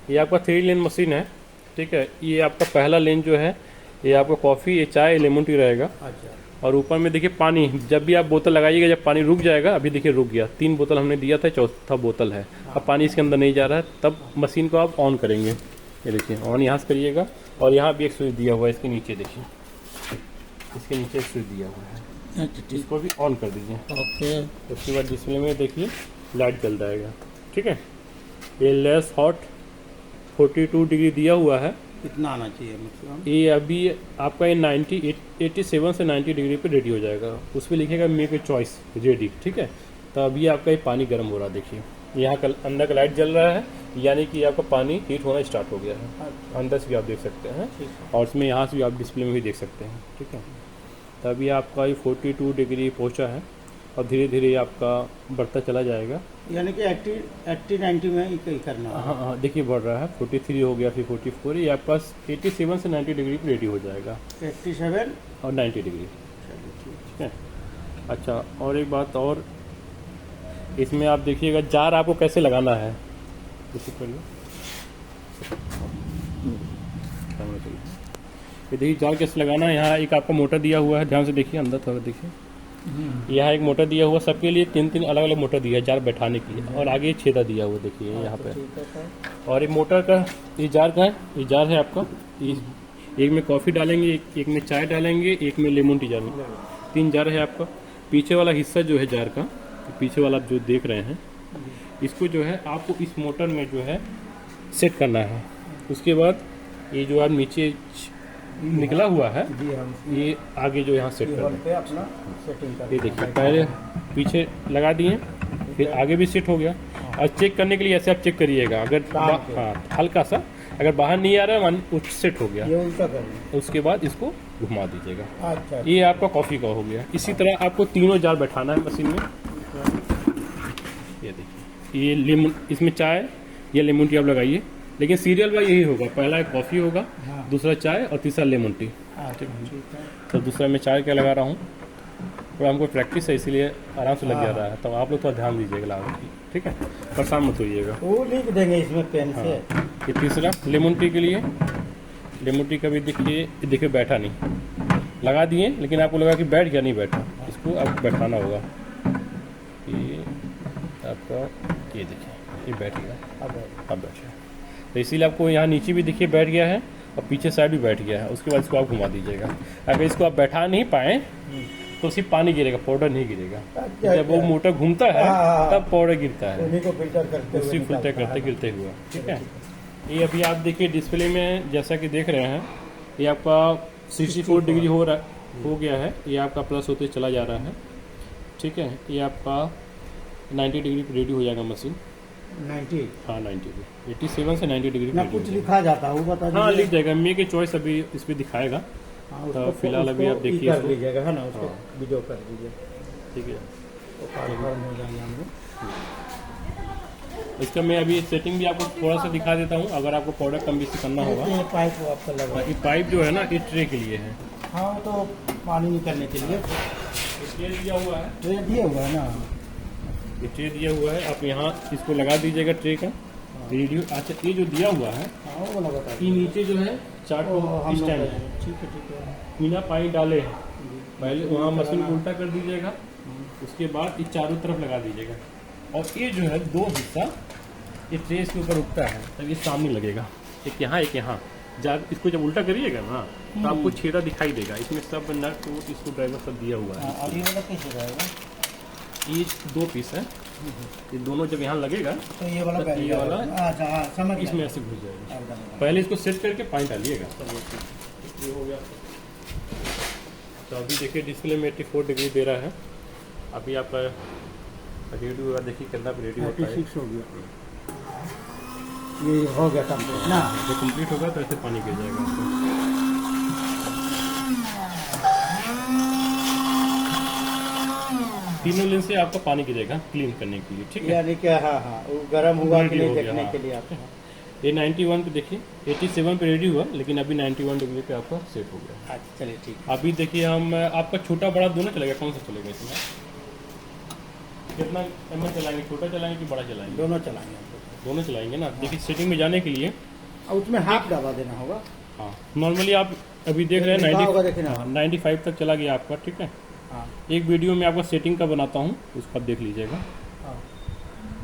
ये आपका 3 लेन मशीन है, ठीक है। ये आपका पहला लेन जो है ये आपका कॉफ़ी, ये चाय, लेमन टी रहेगा। अच्छा। और ऊपर में देखिए पानी, जब भी आप बोतल लगाइएगा जब पानी रुक जाएगा, अभी देखिए रुक गया, 3 बोतल हमने दिया था, चौथा बोतल है। अब पानी इसके अंदर नहीं जा रहा है, तब मशीन को आप ऑन करेंगे। ये देखिए ऑन यहाँ से करिएगा। और यहाँ भी एक स्विच दिया हुआ है, इसके नीचे देखिए, इसके नीचे एक स्विच दिया हुआ है, अच्छा, इसको भी ऑन कर दीजिए। ओके। उसके बाद डिस्प्ले में देखिए लाइट जल जाएगा, ठीक है। ये लेस हॉट 42 डिग्री दिया हुआ है। कितना आना चाहिए मैक्सिमम? ये अभी आपका ये 87 से 90 डिग्री पे रेडी हो जाएगा। उस पर लिखेगा मेक ए चॉइस रेडी, ठीक है। तो अभी आपका ये पानी गर्म हो रहा है, देखिए यहाँ का अंदर का लाइट जल रहा है, यानी कि आपका पानी हीट होना स्टार्ट हो गया है। अंदर से भी आप देख सकते हैं और उसमें यहाँ से भी आप डिस्प्ले में भी देख सकते हैं, ठीक है। तो अभी आपका ये 42 डिग्री पहुँचा है और धीरे धीरे आपका बढ़ता चला जाएगा। यानी कि 80-90 में ही करना है। हाँ, देखिए बढ़ रहा है, 43 हो गया, फिर 44, ये आपके पास 87 से 90 डिग्री पे रेडी हो जाएगा। 87 और 90 डिग्री, ठीक है। अच्छा, और एक बात और, इसमें आप देखिएगा जार आपको कैसे लगाना है। ये देखिए जार कैसे लगाना है। यहाँ एक आपका मोटर दिया हुआ है, ध्यान से देखिए, अंदर थोड़ा देखिए। यहाँ एक मोटर दिया हुआ, सबके लिए 3-3 अलग अलग मोटर दिया है जार बैठाने के लिए। और आगे छेदा दिया हुआ देखिए यहाँ पे। और एक मोटर का, ये जार का है, ये जार है आपका। एक में कॉफ़ी डालेंगे, एक में चाय डालेंगे, एक में लेमन टी डालेंगे। 3 जार है आपका। पीछे वाला हिस्सा जो है जार का, पीछे वाला आप जो देख रहे हैं, इसको जो है आपको इस मोटर में जो है सेट करना है। उसके बाद ये जो आप नीचे निकला हुआ है, ये आगे जो यहाँ सेट करना है। अपना सेटिंग कर, ये देखिए पहले पीछे लगा दिए, फिर आगे भी सेट हो गया। और चेक करने के लिए ऐसे आप चेक करिएगा, अगर हाँ हल्का सा अगर बाहर नहीं आ रहा है सेट हो गया, ये उल्टा करना। उसके बाद इसको घुमा दीजिएगा। अच्छा, ये आपका कॉफ़ी का हो गया। इसी तरह आपको तीनों जार बैठाना है मशीन में। ये देखिए, ये लेमन, इसमें चाय या लेमन टी आप लगाइए, लेकिन सीरियल वाइज यही होगा, पहला कॉफ़ी होगा, दूसरा चाय और तीसरा लेमन टी। ठीक है। तो दूसरा मैं चाय क्या लगा रहा हूँ, तो हमको प्रैक्टिस है इसीलिए आराम से लग जा रहा है। तो आप लोग थोड़ा ध्यान दीजिएगा लागू की, ठीक है, परेशान मत होइएगा। वो लिख देंगे इसमें पेन से। ये तीसरा लेमन टी के लिए, लेमन टी का भी देखिए बैठा नहीं, लगा दिए लेकिन आपको लगा कि बैठ गया, नहीं बैठा, इसको आपको बैठाना होगा। ये आपका, ये देखिए ये बैठ गया, अब बैठा। तो इसीलिए आपको यहाँ नीचे भी देखिए बैठ गया है और पीछे साइड भी बैठ गया है। उसके बाद इसको आप घुमा दीजिएगा। अगर इसको आप बैठा नहीं पाए तो सिर्फ पानी गिरेगा, पाउडर नहीं गिरेगा। जब वो मोटर घूमता है तब पाउडर गिरता है, उन्हीं को फिल्टर करते उसी फिल्टर करते गिरते हुआ, ठीक है। ये अभी आप देखिए डिस्प्ले में जैसा कि देख रहे हैं, ये आपका 64 डिग्री हो गया है। ये आपका प्लस होते चला जा रहा है, ठीक है। ये आपका 90 डिग्री पर रेडी हो जाएगा मशीन। 90, हाँ 90 डिग्री, 87 से 90 डिग्री ना कुछ लिखा जाता है वो बता दीजिए। हाँ लिख जाएगा, मेक ए चॉइस अभी इस पर दिखाएगा। तो फिलहाल अभी आप देखिए कर लीजिएगा, है ना, उसको वीडियो कर दीजिए, ठीक है। तो कन्फर्म हो जाएंगे हम लोग। इसका मैं अभी सेटिंग भी आपको थोड़ा सा दिखा देता हूँ, अगर आपको पाउडर कम बेसी करना होगा। ये पाइप वो आपका लगा, ये पाइप जो है ना, ये ट्रे के लिए है। हाँ वो तो पानी निकलने के लिए ट्रे दिया हुआ है, ट्रे दिया हुआ है ना, ये ट्रे दिया हुआ है। आप यहाँ इसको लगा दीजिएगा ट्रे का रेडियो। अच्छा, ये जो दिया हुआ है, हाँ वो वाला बता ये नीचे जो है 4 स्टैंड है, ठीक है। बिना पानी डाले हैं। पहले वहाँ मशीन को उल्टा कर दीजिएगा, उसके बाद ये चारों तरफ लगा दीजिएगा। और ये जो है 2 हिस्सा, ये ट्रे इसके ऊपर उठता है, तब ये सामने लगेगा, एक यहाँ एक यहाँ। जब इसको जब उल्टा करिएगा ना तो आपको छेदा दिखाई देगा, इसमें सब नट इसको ड्राइवर सब दिया हुआ है। अभी वाला कैसे रहेगा? ये 2 पीस है, ये दोनों जब यहाँ लगेगा तो ये वाला तो ये वाला अच्छा, हाँ समझ गया। इसमें ऐसे घुस जाएगा। पहले इसको सेट करके पानी डालिएगा। ये हो गया। तो अभी देखिए डिस्प्ले में 84 डिग्री दे रहा है। अभी आपका रेडी होगा, देखिए कितना रेडी होता है। 36 हो गया, ये हो गया कंप्लीट ना। जब कंप्लीट होगा तो ऐसे पानी गिर जाएगा आपको। तीनों लेन से आपका पानी गिरेगा क्लीन करने के लिए, ठीक है। यानी कि हाँ वो गर्म हुआ कि नहीं हो गया, देखने हाँ। के लिए आपको। ये 91 पे देखिए, 87 पे रेडी हुआ, लेकिन अभी 91 डिग्री पे आपका सेट हो गया। अच्छा चलिए ठीक। अभी देखिए हम आपका छोटा बड़ा दोनों चलेगा, कौन सा चलेगा इसमें? कितना एमएल चलाएंगे, छोटा चलाएंगे कि बड़ा चलाएंगे? दोनों चलाएंगे। दोनों चलाएंगे ना। देखिए सेटिंग में जाने के लिए और उसमें हाफ दबा देना होगा। हाँ नॉर्मली आप अभी देख रहे हैं लिखा होगा देखिए ना। 95 तक चला गया आपका, ठीक है। हाँ एक वीडियो में आपको सेटिंग का बनाता हूँ, उसको आप देख लीजिएगा। हाँ